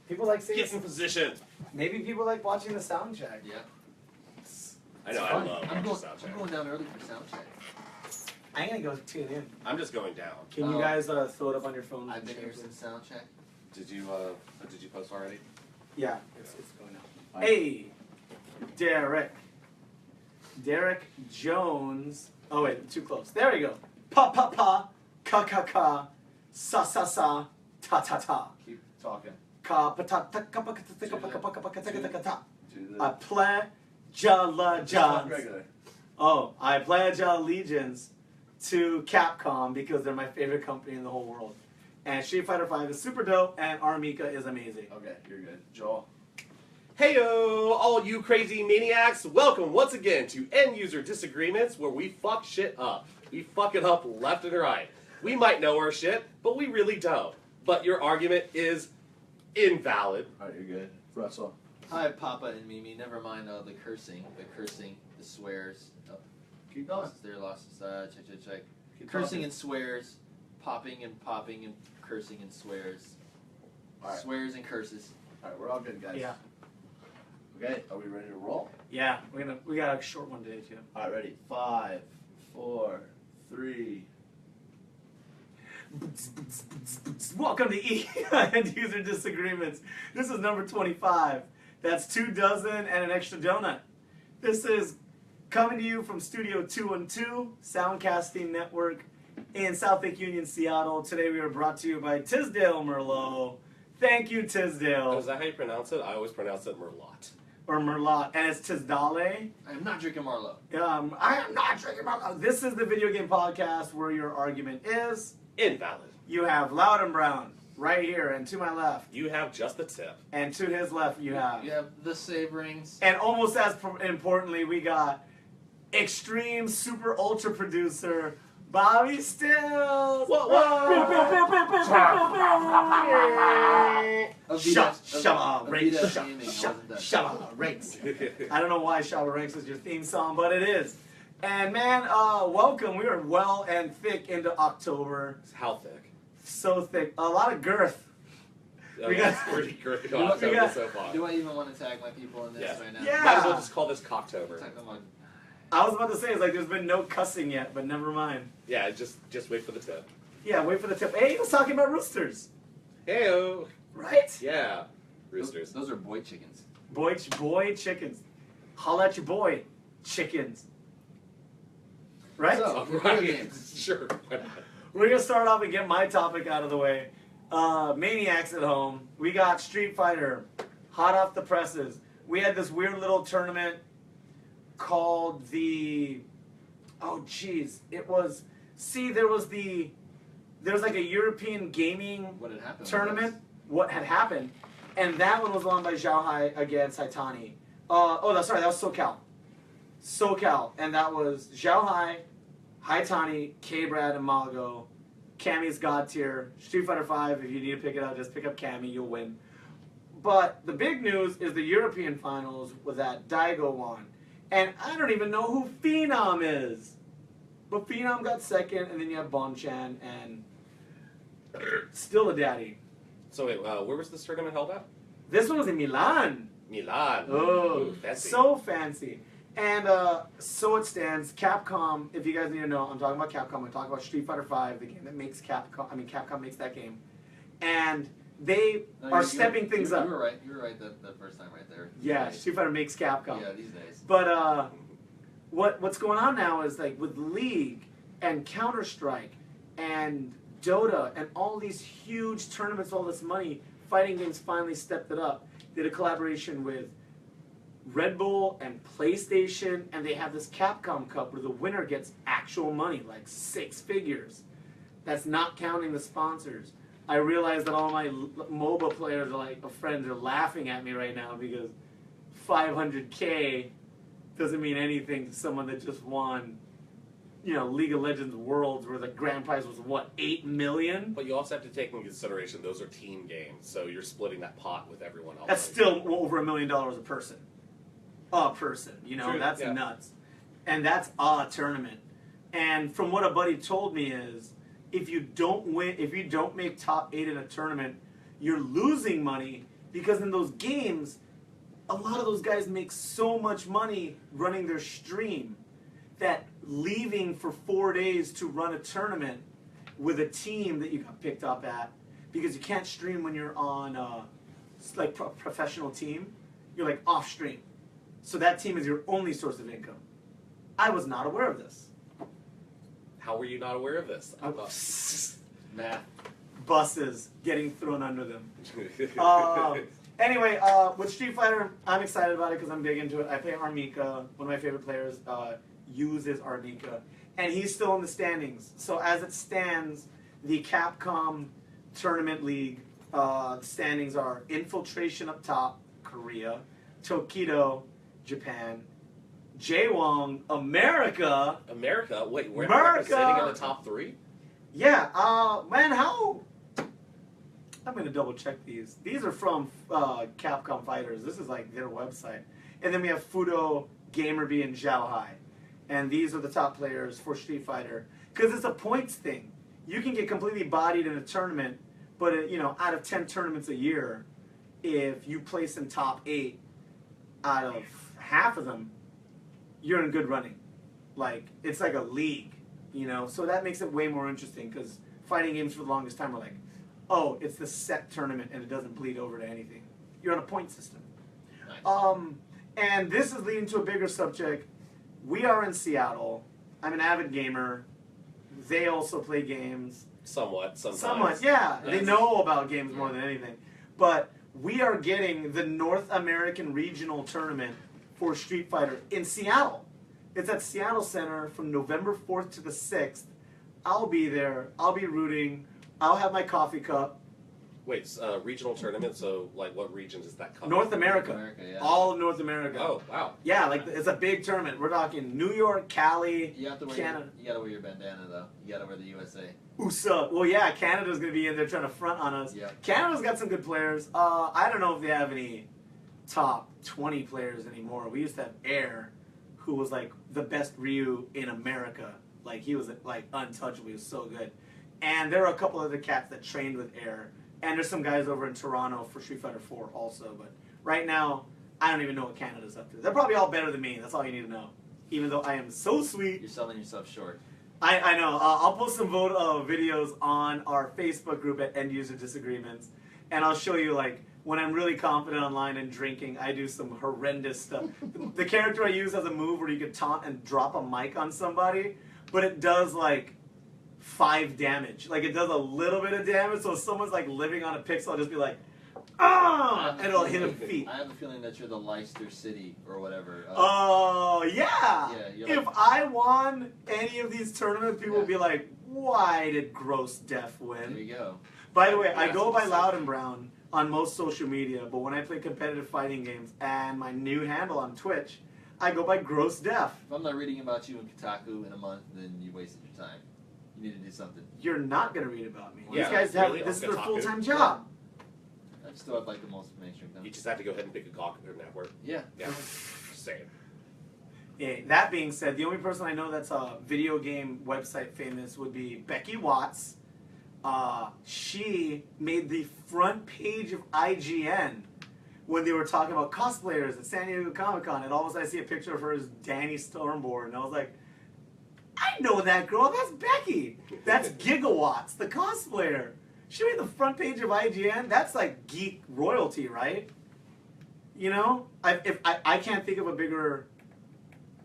People like seeing. Get in position. Maybe people like watching the sound check. Yeah. I know. I love I'm watching sound check. going down early for sound check. I'm gonna go tune in. I'm just going down. Can you guys throw it up on your phone? I've been here since sound check. Did you post already? Yeah, it's going now. Hey, Derek Jones. Oh wait, too close. There we go. Pa pa pa, ka ka ka, sa sa sa, ta ta ta. Keep talking. Ka pa ta ta ka pa ka ta ka pa ka pa ka pa ka ta ka ta ta. I I pledge allegiance. Oh, I pledge allegiance to Capcom because they're my favorite company in the whole world. And Street Fighter V is super dope, and Armika is amazing. Okay, you're good. Joel. Heyo, all you crazy maniacs! Welcome once again to End User Disagreements, where we fuck shit up. We fuck it up left and right. We might know our shit, but we really don't. But your argument is invalid. Alright, you're good. Russell. Hi, Papa and Mimi. Never mind the cursing, the swears. Oh. Keep going. Lost. Check. Keep Cursing talking. and swears. Popping and cursing and swears. All right. Swears and curses. All right, we're all good, guys. Yeah, Okay, are we ready to roll? yeah. We got a short one today too. All right, ready? 5, 4, 3. Welcome to End User Disagreements. This is number 25. That's 2 dozen and an extra donut. This is coming to you from Studio 212, Soundcasting Network in South Lake Union, Seattle. Today we are brought to you by Tisdale Merlot. Thank you, Tisdale. Is that how you pronounce it? I always pronounce it Merlot. Or Merlot. And it's Tisdale. I am not drinking Marlowe. I am not drinking Merlot. This is the video game podcast where your argument is Invalid. you have Loud and Brown right here, and to my left. You have just the tip. And to his left, you have. You have the Saberings. And almost as importantly, we got extreme super ultra producer Bobby Stills. Shaba Ranks. I don't know why Shaba Ranks is your theme song, but it is. And man, welcome. We are well and thick into October. How thick? So thick. A lot of girth. We got pretty great so far. Do I even want to tag my people in this right now? Yeah. Might as well just call this Cocktober. Tag them on. I was about to say, it's like there's been no cussing yet, but never mind. Yeah, just wait for the tip. Yeah, wait for the tip. Hey, he was talking about roosters. Heyo. Right? Yeah. Roosters. Those are boy chickens. Boy chickens. Holla at your boy, chickens. Right? So, Right. video games. Sure. We're going to start off and get my topic out of the way. Maniacs at home. We got Street Fighter, hot off the presses. We had this weird little tournament called the... Oh, jeez. It was... See, there was like a European gaming What had happened? tournament. What had happened. And that one was won by Zhao against Haitani. That was SoCal. And that was Zhao Haitani, K-Brad, and Mago. Cammy's God tier. Street Fighter V, if you need to pick it up, just pick up Cammy, you'll win. But the big news is the European finals was that Daigo won. And I don't even know who Phenom is. But Phenom got second, and then you have Bonchan, and still a daddy. So wait, where was this tournament held at? This one was in Milan. Milan. Oh, Ooh, fancy. so fancy. And so it stands. Capcom, if you guys need to know, I'm talking about Capcom. I'm talking about Street Fighter V, the game that makes Capcom makes that game. And they are stepping things up. You were right. You were right the first time right there. Yeah, Street Fighter makes Capcom. Yeah, these days. But what's going on now is like with League and Counter-Strike and Dota and all these huge tournaments, all this money, fighting games finally stepped it up. Did a collaboration with Red Bull and PlayStation, and they have this Capcom Cup where the winner gets actual money, like 6 figures. That's not counting the sponsors. I realize that all my MOBA players friends are laughing at me right now because 500K doesn't mean anything to someone that just won, League of Legends Worlds where the grand prize was, what, 8 million? But you also have to take into consideration those are team games, so you're splitting that pot with everyone else. That's still over $1 million a person. True, that's yeah. nuts. And that's a tournament. And from what a buddy told me is, if you don't make top 8 in a tournament, you're losing money Because in those games, a lot of those guys make so much money running their stream that leaving for 4 days to run a tournament with a team that you got picked up at, because you can't stream when you're on like professional team, you're like off stream. So that team is your only source of income. I was not aware of this. How were you not aware of this? Math. Buses getting thrown under them. Anyway, with Street Fighter, I'm excited about it because I'm big into it. I play Armika. One of my favorite players uses Armika. And he's still in the standings. So as it stands, the Capcom Tournament League standings are Infiltration up top, Korea, Tokido, Japan, Jaewong, America. America? Wait, we're America! sitting in the top 3? Yeah, man, how? I'm going to double check these. These are from Capcom Fighters. This is like their website. And then we have Fudo, Gamerby, and Zhaohai. And these are the top players for Street Fighter. Because it's a points thing. You can get completely bodied in a tournament, but out of 10 tournaments a year, if you place in top 8 out of half of them, you're in good running. Like, it's like a league, So that makes it way more interesting because fighting games for the longest time are like, oh, it's the set tournament and it doesn't bleed over to anything. You're on a point system. Nice. And this is leading to a bigger subject. We are in Seattle. I'm an avid gamer. They also play games. Somewhat, sometimes. Somewhat, yeah. Yes. They know about games more than anything. But we are getting the North American Regional Tournament for Street Fighter in Seattle. It's at Seattle Center from November 4th to the 6th. I'll be there. I'll be rooting. I'll have my coffee cup. Wait, regional tournament, so like what regions is that covered? North America. North America, yeah. All of North America. Oh, wow. Yeah, like it's a big tournament. We're talking New York, Cali, You have to wear Canada. you gotta wear your bandana though. You gotta wear the USA. USA. Well, yeah, Canada's going to be in there trying to front on us. Yep. Canada's got some good players. I don't know if they have any top 20 players anymore. We used to have Air, who was like the best Ryu in America. Like he was like untouchable. He was so good. And there are a couple other cats that trained with Air. And there's some guys over in Toronto for Street Fighter 4 also. But right now, I don't even know what Canada's up to. They're probably all better than me. That's all you need to know. Even though I am so sweet. You're selling yourself short. I know. I'll post some videos on our Facebook group at End User Disagreements. And I'll show you, like, when I'm really confident online and drinking, I do some horrendous stuff. The character I use has a move where you can taunt and drop a mic on somebody, but it does, like, 5 damage. Like, it does a little bit of damage, so if someone's, like, living on a pixel, I'll just be like, ah! And it'll hit them feet. I have a feeling that you're the Leicester City or whatever. Oh, yeah! You're If I won any of these tournaments, people would be like, why did Gross Def There win? you go. By the way, I Yeah, go that's by what Loud and Brown on most social media, but when I play competitive fighting games and my new handle on Twitch, I go by Gross Def. If I'm not reading about you in Kotaku in a month, then you wasted your time. You need to do something. You're not going to read about me. Yeah, These guys have, really? this is On their Kotaku? full-time job. I still have like the most mainstream You things. just have to go ahead and pick a Gawker network. Yeah. Yeah, just saying. Yeah, that being said, the only person I know that's a video game website famous would be Becky Watts. She made the front page of IGN when they were talking about cosplayers at San Diego Comic-Con, and all of a sudden I see a picture of her as Danny Stormborn, and I was like, I know that girl, that's Becky. That's Gigawatts, the cosplayer. She made the front page of IGN. That's like geek royalty, right? You know? I can't think of a bigger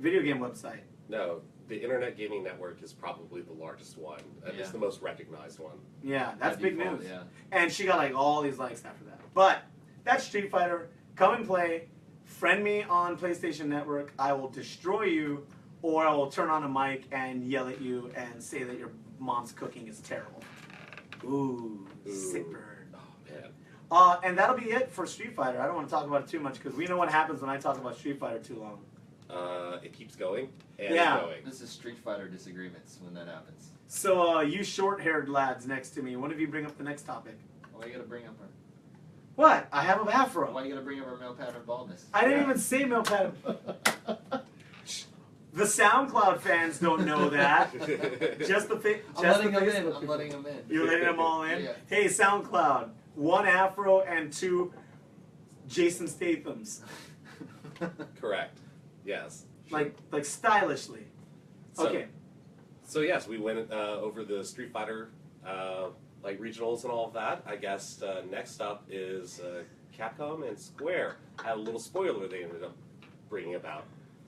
video game website. No, the Internet Gaming Network is probably the largest one. And it's Yeah. the most recognized one. Yeah, that's By big default, news. Yeah. And she got like all these likes after that. But that's Street Fighter. Come and play. Friend me on PlayStation Network. I will destroy you, or I will turn on a mic and yell at you and say that your mom's cooking is terrible. Ooh, sick burn. Oh, man. And that'll be it for Street Fighter. I don't want to talk about it too much because we know what happens when I talk about Street Fighter too long. It keeps going and Yeah. going. This is Street Fighter disagreements when that happens. So, you short-haired lads next to me, one of you bring up the next topic. Why you gotta bring up her? What? I have an afro. Why you gotta bring up her male pattern baldness? I didn't even say male pattern. The SoundCloud fans don't know that. Just the I'm just letting the him in. Facebook I'm people. letting him in. You're letting them all in? Yeah. Hey, SoundCloud, 1 afro and 2 Jason Statham's, Correct. Yes. like stylishly. So- Okay. So yes, we went over the Street Fighter like regionals and all of that. I guess next up is Capcom and Square had a little spoiler they ended up bringing about.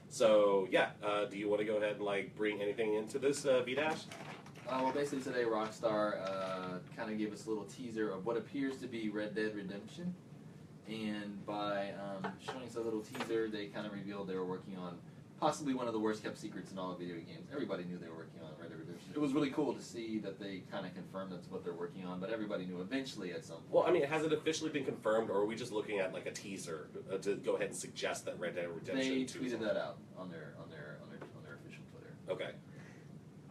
So yeah, do you want to go ahead and like bring anything into this V-Dash? Well, basically today Rockstar kind of gave us a little teaser of what appears to be Red Dead Redemption. And by showing us a little teaser, they kind of revealed they were working on possibly one of the worst kept secrets in all of video games. Everybody knew they were working on Red Dead Redemption. It was really cool to see that they kind of confirmed that's what they're working on, but everybody knew eventually at some point. Well, I mean, has it officially been confirmed, or are we just looking at like a teaser to go ahead and suggest that Red Dead Redemption They 2 is tweeted on? that out on their official Twitter. Okay.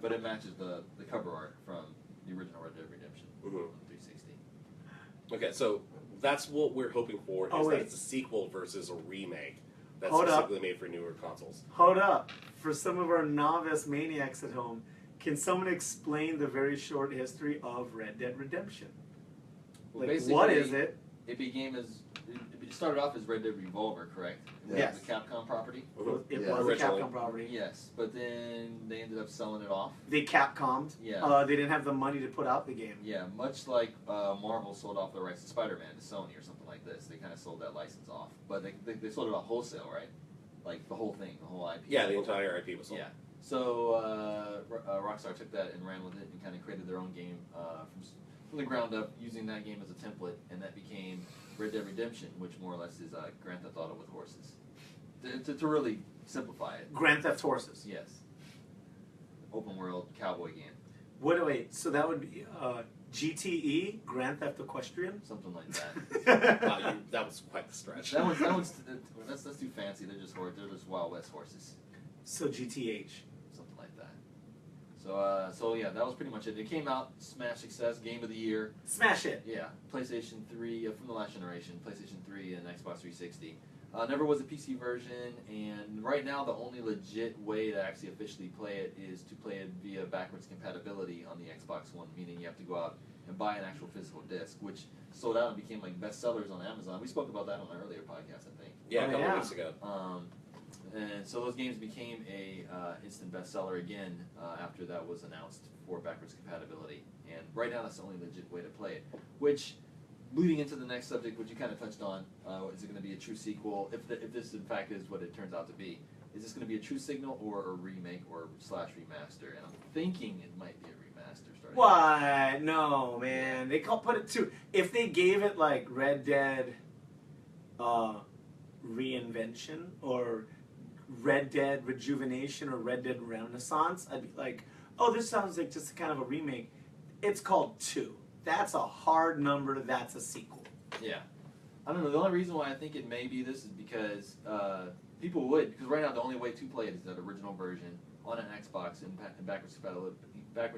But it matches the cover art from the original Red Dead Redemption Mhm. on 360. Okay, so that's what we're hoping for, Oh, is that wait. it's a sequel versus a remake that's Hold up. specifically made for newer consoles. Hold up. For some of our novice maniacs at home, can someone explain the very short history of Red Dead Redemption? Well, Like, what basically, is it? It became as it started off as Red Dead Revolver, correct? Yes. The Capcom property. Mhm. It Yeah. was a Originally. Capcom property. Yes, but then they ended up selling it off. They Capcomed. Yeah. They didn't have the money to put out the game. Yeah, much like Marvel sold off the rights to Spider-Man to Sony or something like this. They kind of sold that license off, but they sold it off wholesale, right? Like the whole thing, the whole IP. Yeah, the entire IP was sold. Yeah. So Rockstar took that and ran with it and kind of created their own game from the ground up, using that game as a template, and that became Red Dead Redemption, which more or less is Grand Theft Auto with horses. To really simplify it, Grand Theft Horses. yes. Open world cowboy game, Wait, so that would be GTE, Grand Theft Equestrian? something like that. Wow, that was quite the stretch. That's too fancy. They're just horses. They're just Wild West horses. So GTH. Something like that. So yeah, that was pretty much it. It came out, smash success, game of the year. Smash it. Yeah, PlayStation 3 from the last generation, PlayStation 3 and Xbox 360. Never was a PC version, and right now the only legit way to actually officially play it is to play it via backwards compatibility on the Xbox One, meaning you have to go out and buy an actual physical disc, which sold out and became like bestsellers on Amazon. We spoke about that on an earlier podcast, I think. Yeah, a Oh, couple yeah. weeks ago. And so those games became a instant bestseller again after that was announced for backwards compatibility. And right now that's the only legit way to play it. Which, leading into the next subject, which you kind of touched on, is it going to be a true sequel? If this in fact is what it turns out to be, is this going to be a true signal or a remake or / remaster? And I'm thinking it might be a remaster. Starting. What? No, man. They can't put it to. If they gave it like Red Dead Reinvention or Red Dead Rejuvenation or Red Dead Renaissance, I'd be like, oh, this sounds like just kind of a remake. It's called 2. That's a hard number. That's a sequel. Yeah. I don't know. The only reason why I think it may be this is because people would, because right now the only way to play it is that original version on an Xbox in backwards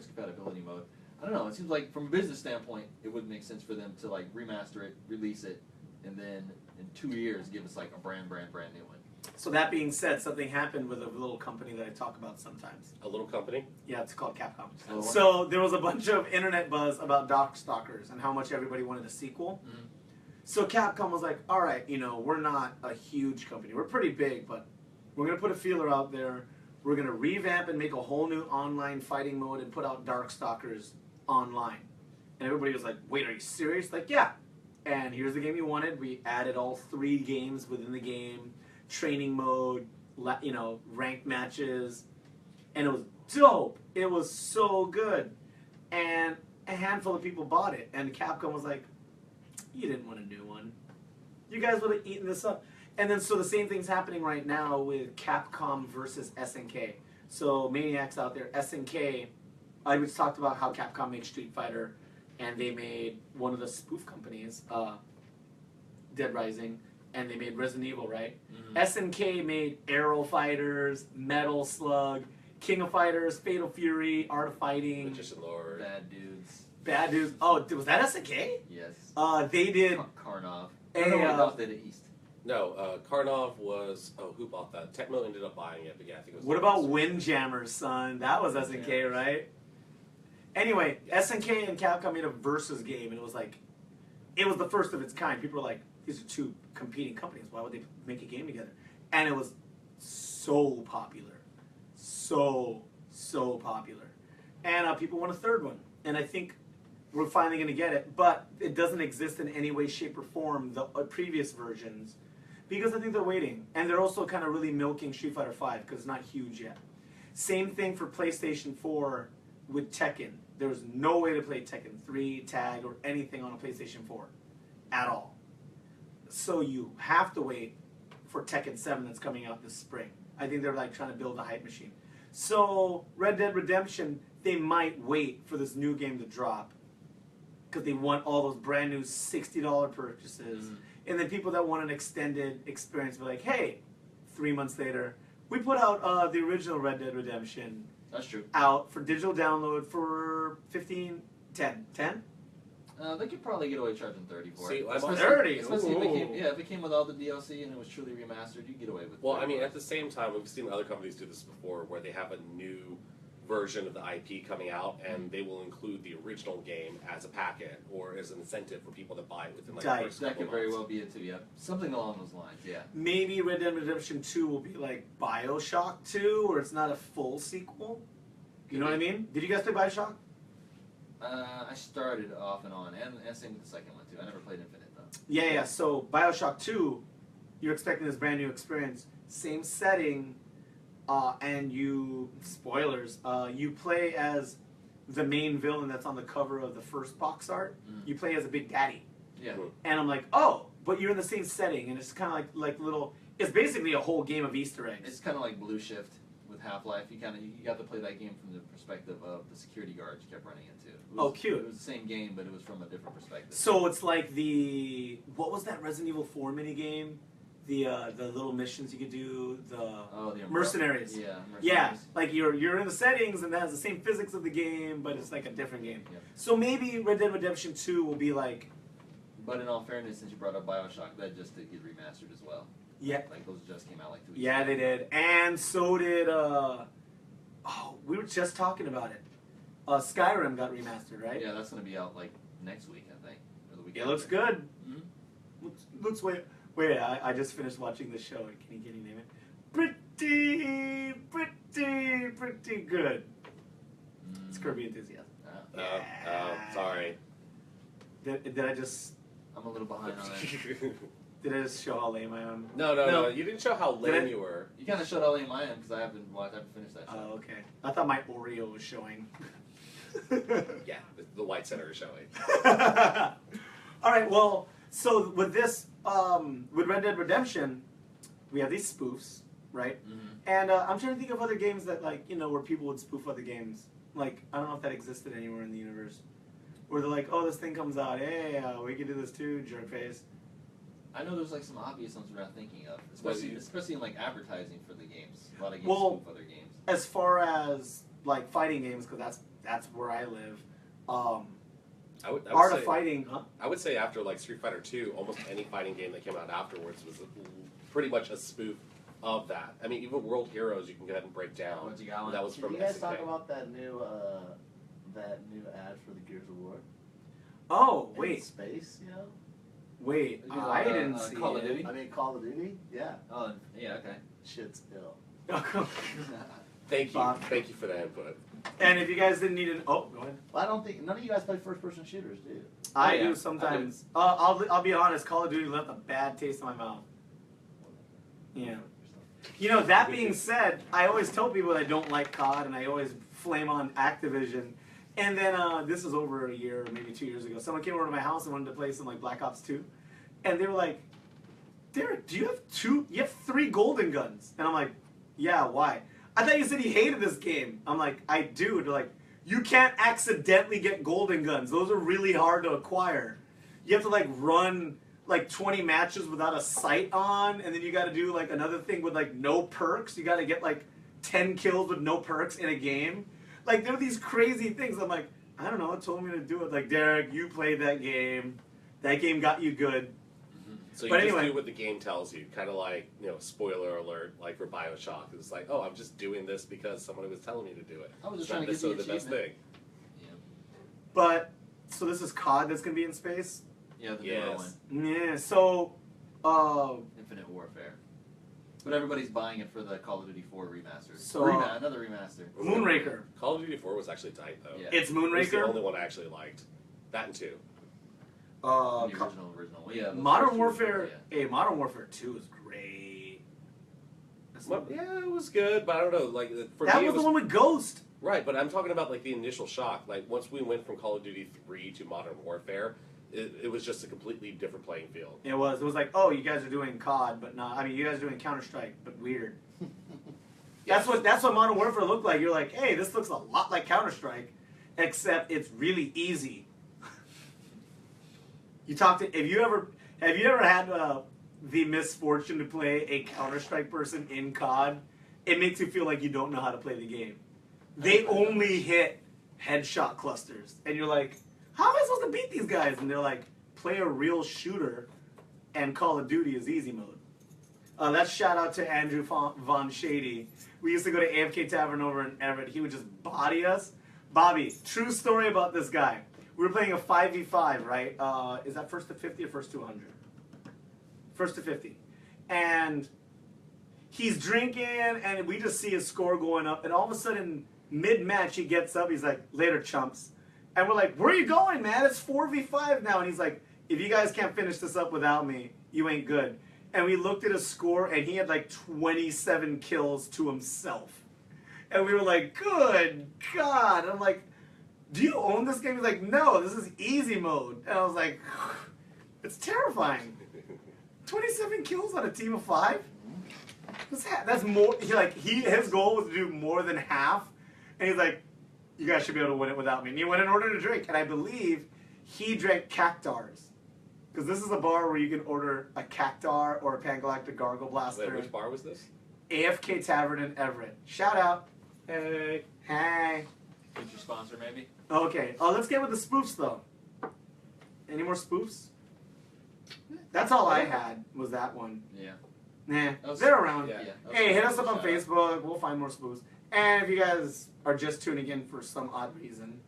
compatibility mode. I don't know. It seems like from a business standpoint, it would make sense for them to like remaster it, release it, and then in 2 years give us like a brand new one. So that being said, something happened with a little company that I talk about sometimes. A little company. Yeah, it's called Capcom. Oh, So there was a bunch of internet buzz about Darkstalkers and how much everybody wanted a sequel. Mhm. So Capcom was like, all right, we're not a huge company. We're pretty big, but we're going to put a feeler out there. We're going to revamp and make a whole new online fighting mode and put out Darkstalkers online. And everybody was like, wait, are you serious? Like, yeah. And here's the game you wanted. We added all 3 games within the game. Training mode, ranked matches, and it was dope. It was so good, and a handful of people bought it, and Capcom was like, you didn't want a new one. You guys would have eaten this up. And then so the same thing's happening right now with Capcom versus SNK. So maniacs out there, SNK, I just talked about how Capcom made Street Fighter, and they made one of the spoof companies, Dead Rising, and they made Resident Evil, right? Mm-hmm. SNK made Arrow Fighters, Metal Slug, King of Fighters, Fatal Fury, Art of Fighting, Magician Lord. Bad dudes. Bad Dudes. Oh, was that SNK? Yes. They did. Karnov. A, No, that was Data East. No, Karnov was. Oh, who bought that? Tecmo ended up buying it, but yeah, I think it was. What about Windjammers, son? That was SNK, right? Anyway, SNK and Capcom made a versus game, and it was like it was the first of its kind. People were like, these are two competing companies. Why would they make a game together? And it was so popular. So popular. And people want a third one. And I think we're finally going to get it. But it doesn't exist in any way, shape, or form, the previous versions. Because I think they're waiting. And they're also kind of really milking Street Fighter V because it's not huge yet. Same thing for PlayStation 4 with Tekken. There was no way to play Tekken 3, Tag, or anything on a PlayStation 4 at all. So you have to wait for Tekken 7 that's coming out this spring. I think they're like trying to build a hype machine. So Red Dead Redemption, they might wait for this new game to drop because they want all those brand new $60 purchases. Mm-hmm. And then people that want an extended experience be like, hey, 3 months later, we put out the original Red Dead Redemption. That's true. Out for digital download for $10. They could probably get away charging $30 for See, it. I'm Especially, 30. especially if it came with all the DLC and it was truly remastered, you could get away with. Well, I mean, at the same time, we've seen other companies do this before, where they have a new version of the IP coming out, and they will include the original game as a packet or as an incentive for people to buy it within like the first that couple could very months. well be it too. Yeah, something along those lines. Yeah. Maybe Red Dead Redemption 2 will be like BioShock 2, or it's not a full sequel. You know what I mean? Did you guys play BioShock? I started off and on, and same with the second one too. I never played Infinite though. Yeah. So BioShock 2, you're expecting this brand new experience, same setting, and you, spoilers, you play as the main villain that's on the cover of the first box art. You play as a Big Daddy. Yeah. And I'm like, oh, but you're in the same setting, and it's kind of like little. It's basically a whole game of Easter eggs. It's kind of like Blue Shift with Half-Life. You got to play that game from the perspective of the security guards you kept running into. Cute. It was the same game, but it was from a different perspective. So it's like what was that Resident Evil 4 mini game? The little missions you could do, the Mercenaries. Yeah, Mercenaries. Yeah, like you're in the settings and that has the same physics of the game, but it's like a different game. Yep. So maybe Red Dead Redemption 2 will be like. But in all fairness, since you brought up BioShock, that just did get remastered as well. Yeah. Like those just came out like 2 weeks Yeah, ago. they did, and so did. We were just talking about it. Skyrim got remastered, right? Yeah, that's gonna be out like next week, I think, or the week It after. looks good. Mm-hmm. Looks way. Wait, I just finished watching the show. Can you name it? Pretty good. It's Kirby Enthusiasm. Sorry. Did I just? I'm a little behind on it. Did I just show how lame I am? No. You didn't show how lame you were. You kind of showed how lame I am because I haven't finished that show. Oh, okay. I thought my Oreo was showing. Yeah, the White Center is showing. All right. Well, so with this, with Red Dead Redemption, we have these spoofs, right? Mm-hmm. And I'm trying to think of other games that, like, where people would spoof other games. Like, I don't know if that existed anywhere in the universe. Where they're like, oh, this thing comes out. Hey, we can do this too, jerkface. I know there's like some obvious ones we're not thinking of, especially in like advertising for the games. A lot of games spoof other games. As far as like fighting games, because that's where I live. I would Art say, of Fighting, huh? I would say after like Street Fighter 2, almost any fighting game that came out afterwards was pretty much a spoof of that. I mean, even World Heroes, you can go ahead and break down. What you got on? That was Did from you guys SNK. talk about that new ad for the Gears of War? Oh, In wait. space, Wait, You know, I didn't see Call of it. Duty? I mean, Call of Duty? Yeah. Oh, yeah, okay. Shit's ill. Thank you. Bob. Thank you for that input. And if you guys didn't need go ahead. Well, I don't think, none of you guys play first-person shooters, do you? I yeah, do sometimes. I'll be honest. Call of Duty left a bad taste in my mouth. Yeah. That being said, I always tell people that I don't like COD, and I always flame on Activision. And then this was over a year, maybe 2 years ago. Someone came over to my house and wanted to play some like Black Ops 2, and they were like, "Derek, do you have 3 golden guns?" And I'm like, "Yeah, why?" I thought you said you hated this game. I'm like, "I do." They're like, "You can't accidentally get golden guns. Those are really hard to acquire. You have to like run like 20 matches without a sight on, and then you got to do like another thing with like no perks. You got to get like 10 kills with no perks in a game." Like, there are these crazy things. I'm like, I don't know. It told me to do it. Like, Derek, you played that game. That game got you good. Mm-hmm. So you But just anyway. do what the game tells you. Kind of like, spoiler alert, like for BioShock. It's like, oh, I'm just doing this because someone was telling me to do it. I was just It's not trying to get the necessarily the best achievement. thing. Yeah. But, so this is COD that's going to be in space? Yeah, the newer Yes. one. Yeah. So, Infinite Warfare. But everybody's buying it for the Call of Duty 4 remaster. So, Another remaster. Moonraker. Call of Duty 4 was actually tight though. Yeah. It's It was the Moonraker. only one I actually liked. That and 2. The original. Well, yeah, those Modern first two Warfare. were- yeah. Hey, Modern Warfare 2 is great. That's Well, yeah, it was good, but I don't know. Like for that me, was it was the one with Ghost. right. But I'm talking about like the initial shock. Like once we went from Call of Duty 3 to Modern Warfare, it was just a completely different playing field. It was. It was like, oh, you guys are doing COD, but not. I mean, you guys are doing Counter Strike, but weird. That's what Modern Warfare looked like. You're like, hey, this looks a lot like Counter Strike, except it's really easy. You talk to have you ever had the misfortune to play a Counter Strike person in COD? It makes you feel like you don't know how to play the game. They only hit headshot clusters, and you're like, how am I supposed to beat these guys? And they're like, play a real shooter, and Call of Duty is easy mode. That's shout out to Andrew Von Shady. We used to go to AFK Tavern over in Everett. He would just body us. Bobby, true story about this guy. We were playing a 5v5, right? Is that first to 50 or first to 100? First to 50. And he's drinking, and we just see his score going up. And all of a sudden, mid-match, he gets up. He's like, later, chumps. And we're like, where are you going, man? It's 4v5 now. And he's like, if you guys can't finish this up without me, you ain't good. And we looked at his score, and he had like 27 kills to himself. And we were like, good God. And I'm like, do you own this game? He's like, no, this is easy mode. And I was like, it's terrifying. 27 kills on a team of 5? That's more. His goal was to do more than half. And he's like, you guys should be able to win it without me. And he went in order to drink. And I believe he drank cactars. Because this is a bar where you can order a cactar or a Pangalactic Gargle Blaster. Wait, which bar was this? AFK Tavern in Everett. Shout out. Hey. Hey. Future sponsor, maybe? Okay. Let's get with the spoofs, though. Any more spoofs? That's all I had, was that one. Yeah. Nah, That was- they're around. Yeah. Hey, hit us up on Shout out. Facebook. We'll find more spoofs. And if you guys are just tuning in for some odd reason,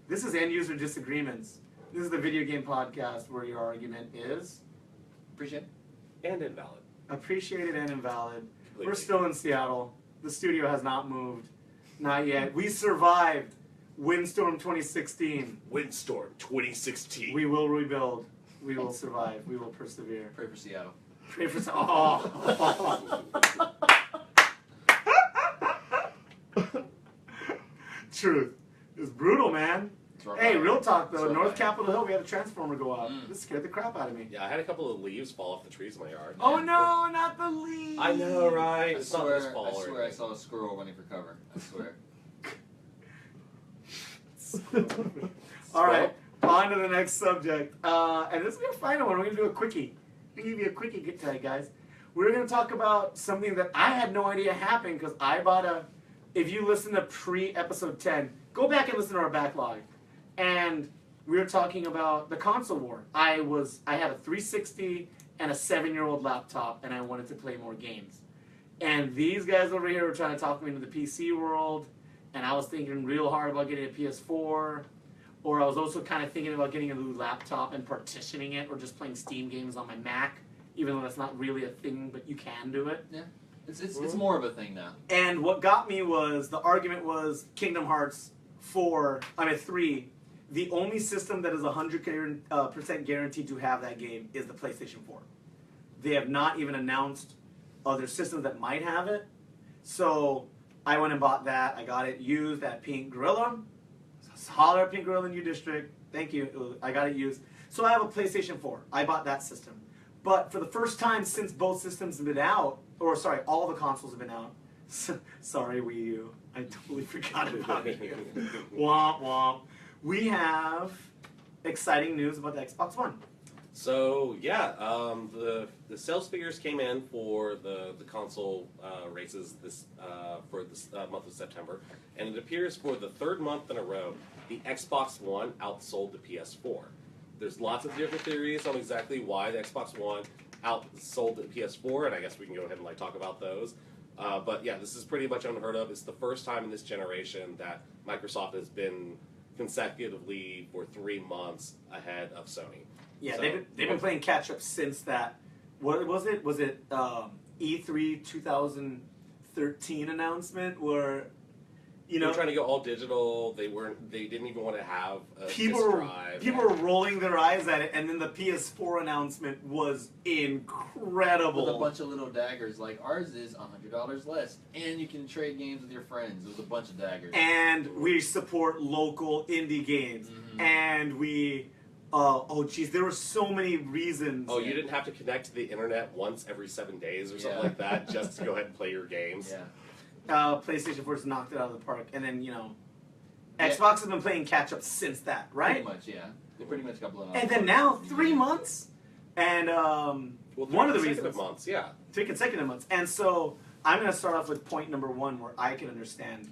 this is End User Disagreements. This is the video game podcast where your argument is Appreciate it. And invalid. appreciated and invalid. We're Completely. still in Seattle. The studio has not moved. Not yet. We survived Windstorm 2016. Windstorm 2016. We will rebuild. We will survive. We will persevere. Pray for Seattle. Pray for some. Oh. Truth. It's brutal, man. It's rough Hey, out. real talk though. It's rough North out. Capitol Hill, we had a transformer go out. Mm. This scared the crap out of me. Yeah, I had a couple of leaves fall off the trees in my yard. Oh no, not the leaves. I know, right? I It's not this swear, fall I or swear I anything. saw a squirrel running for cover. I swear. All right, on to the next subject. And this is a final one. We're going to do a quickie. We're going to give you a quickie today, guys. We're going to talk about something that I had no idea happened because I bought a. If you listen to pre-episode 10, go back and listen to our backlog. And we were talking about the console war. I had a 360 and a 7-year-old laptop, and I wanted to play more games. And these guys over here were trying to talk me into the PC world, and I was thinking real hard about getting a PS4, or I was also kind of thinking about getting a new laptop and partitioning it, or just playing Steam games on my Mac, even though that's not really a thing, but you can do it. It's more of a thing now. And what got me was, the argument was Kingdom Hearts 3. The only system that is 100% guaranteed to have that game is the PlayStation 4. They have not even announced other systems that might have it. So I went and bought that. I got it used at Pink Gorilla. Holler at Pink Gorilla in U District. Thank you. I got it used. So I have a PlayStation 4. I bought that system. But for the first time since both systems have been out, or sorry, all the consoles have been out. Sorry, Wii U. I totally forgot about you. Womp womp. We have exciting news about the Xbox One. So yeah, the sales figures came in for the console races this for this month of September, and it appears for the third month in a row, the Xbox One outsold the PS4. There's lots of different theories on exactly why the Xbox One outsold the PS4, and I guess we can go ahead and talk about those. But yeah, this is pretty much unheard of. It's the first time in this generation that Microsoft has been consecutively for 3 months ahead of Sony. Yeah, So- they've been playing catch up since that. What was it? Was it E3 2013 announcement where They were trying to go all digital. They didn't even want to have a people disk were drive. people were rolling their eyes at it, and then the PS4 announcement was incredible. With a bunch of little daggers, like ours is $100 less, and you can trade games with your friends. It was a bunch of daggers. And we support local indie games, and we. Oh, geez, there were so many reasons. Oh, you didn't have to connect to the internet once every 7 days or something Yeah. like that just to go ahead and play your games. Yeah. PlayStation 4 just knocked it out of the park, and then Yeah. Xbox has been playing catch up since that, right? Pretty much, yeah. They pretty much got blown out. And then now 3 months, and Well, one of the 3 reasons consecutive months, yeah. 3 consecutive months, and so I'm going to start off with point number 1, where I can understand,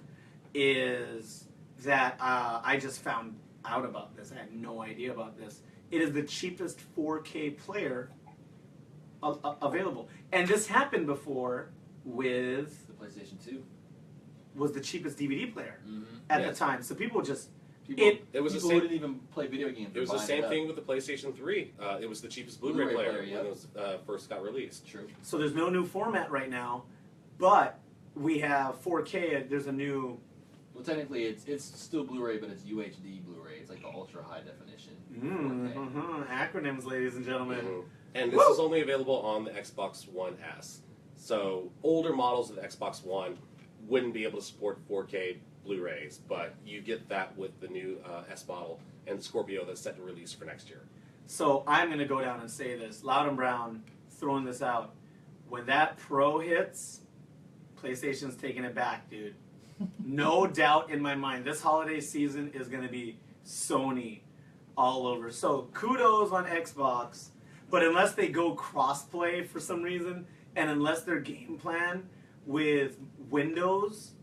is that I just found out about this. I had no idea about this. It is the cheapest 4K player available, and this happened before with The PlayStation 2. was the cheapest DVD player Mm-hmm. at Yes. the time. So people just People, It was the people same- who didn't even play video games. It was were the buying same up. thing with the PlayStation 3. It was the cheapest Blu-ray Blu-ray player player, when yep. it was, first got released. True. so there's no new format right now, but we have 4K. There's a new. Well, technically, it's still Blu-ray, but it's UHD Blu-ray. It's like the ultra high definition. 4K. Acronyms, ladies and gentlemen. Mhm. And this Woo! is only available on the Xbox One S. So older models of the Xbox One wouldn't be able to support 4K Blu-rays, but you get that with the new S model and Scorpio that's set to release for next year. So I'm going to go down and say this. Loud and Brown throwing this out. When that Pro hits, PlayStation's taking it back, dude. No doubt in my mind. This holiday season is going to be Sony all over. So kudos on Xbox, but unless they go crossplay for some reason, and unless their game plan with Windows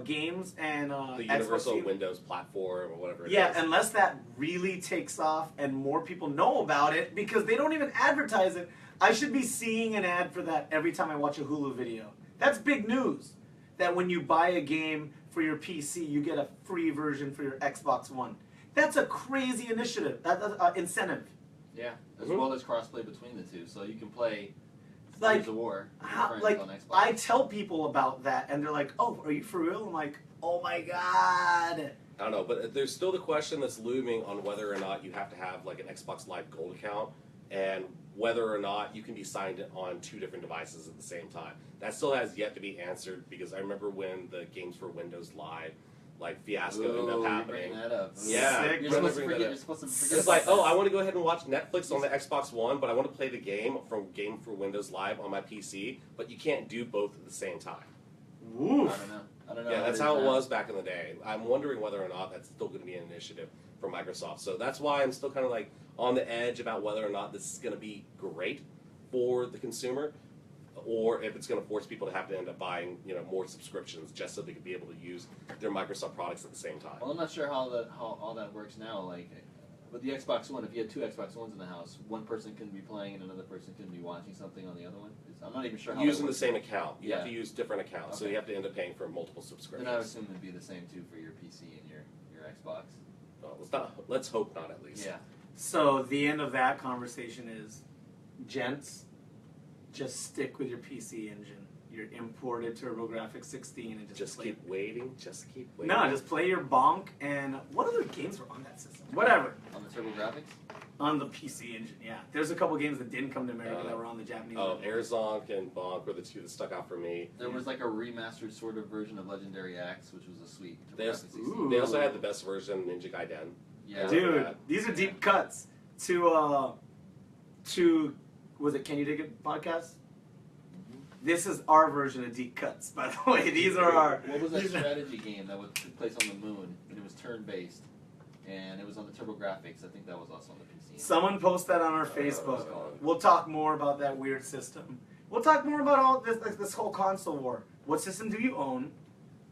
games and The Xbox Universal games, Windows platform or whatever it yeah, is. unless that really takes off and more people know about it, because they don't even advertise it. I should be seeing an ad for that every time I watch a Hulu video. That's big news. That when you buy a game for your PC, you get a free version for your Xbox One. That's a crazy initiative, incentive. Yeah, as Mhm. well as crossplay between the two, so you can play Like, Gears of War with your How, friends like on Xbox. I tell people about that, and they're like, "Oh, are you for real?" I'm like, "Oh my god!" I don't know, but there's still the question that's looming on whether or not you have to have like an Xbox Live Gold account and whether or not you can be signed on 2 different devices at the same time. That still has yet to be answered because I remember when the games for Windows Live, like fiasco ended Ooh, up you're happening. bringing that up. Yeah, Sick. You're when supposed, they to bring forget, that you're up. supposed to forget It's about like, that. oh, I want to go ahead and watch Netflix on the Xbox One, but I want to play the game from Game for Windows Live on my PC, but you can't do both at the same time. Woof. I don't know. Yeah, that's it how is it now. was back in the day. I'm wondering whether or not that's still going to be an initiative for Microsoft. So that's why I'm still kind of like on the edge about whether or not this is going to be great for the consumer, or if it's going to force people to have to end up buying, more subscriptions just so they can be able to use their Microsoft products at the same time. Well, I'm not sure how all that works now. Like, with the Xbox One, if you had 2 Xbox Ones in the house, one person couldn't be playing and another person couldn't be watching something on the other one. I'm not even sure how. Using that the works. same account, you have Yeah. to use different accounts, so Okay. you have to end up paying for multiple Then I would subscriptions. assume it'd be the same too for your PC and your Xbox. Well, let's hope not, at least. Yeah. So the end of that conversation is, gents, just stick with your PC engine, your imported TurboGrafx 16, and just play. Keep waiting. Just keep waiting. No, just play your bonk. And what other games were on that system? Whatever. On the TurboGrafx. On the PC engine, yeah. There's a couple games that didn't come to America that were on the Japanese. Oh, version. Airzonk and Bonk were the 2 that stuck out for me. There was like a remastered sort of version of Legendary Axe, which was a sweet There's- TurboGrafx 16. Ooh. They also had the best version, Ninja Gaiden. Yeah. Dude, these are deep cuts. To was it Can You Dig It podcast? This is our version of deep cuts, by the way. These are our. What was that these are- strategy game that took place on the moon and it was turn based, and it was on the TurboGrafx? I think that was also on the PC. Someone post that on our Facebook. We'll talk more about that weird system. We'll talk more about all this whole console war. What system do you own?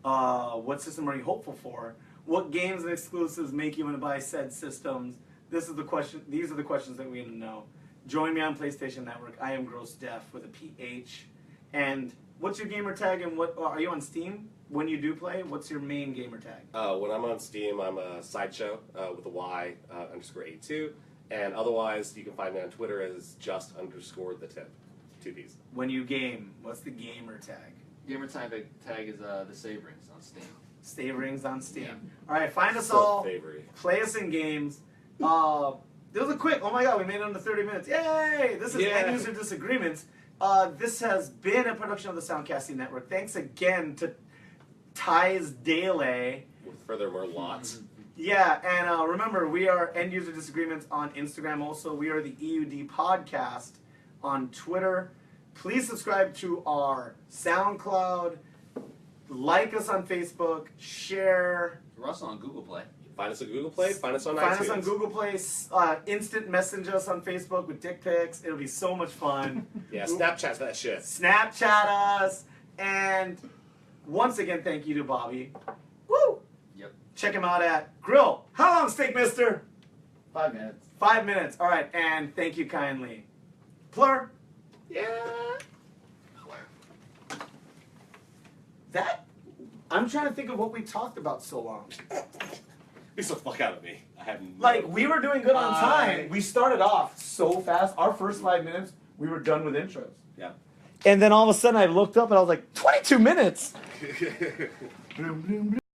What system are you hopeful for? What games and exclusives make you want to buy said systems? This is the question. These are the questions that we need to know. Join me on PlayStation Network. I am Gross Def with a PH. And what's your gamer tag? And what are you on Steam? When you do play, what's your main gamer tag? When I'm on Steam, I'm a Sideshow with a Y _82. And otherwise, you can find me on Twitter as just_the_tip. 2 P's. When you game, what's the gamer tag? Gamer tag is the save rings on Steam. Stave rings on Steam. Yeah. All right, find us So all. favorite. Play us in games. It was a quick. Oh my god, we made it under 30 minutes. Yay! This is Yeah. End User Disagreements. This has been a production of the Soundcasting Network. Thanks again to Ty's Daily. With furthermore, lots. Yeah, and remember, we are End User Disagreements on Instagram. Also, we are the EUD Podcast on Twitter. Please subscribe to our SoundCloud. Like us on Facebook. Share. We're also on Google Play. Find us on Google Play. Find us on Find iTunes. us on Google Play. Instant message us on Facebook with dick pics. It'll be so much fun. Yeah, Snapchat that shit. Snapchat us. And once again, thank you to Bobby. Woo! Yep. Check him out at Grill. How long, Steak Mister? 5 minutes. 5 minutes. All right, and thank you kindly. Plur. Yeah. That. I'm trying to think of what we talked about so long. Beat the fuck out of me. I have no Like, we were doing good on time. I- We started off so fast. Our first 5 minutes, we were done with intros. Yeah. And then all of a sudden I looked up and I was like, 22 minutes!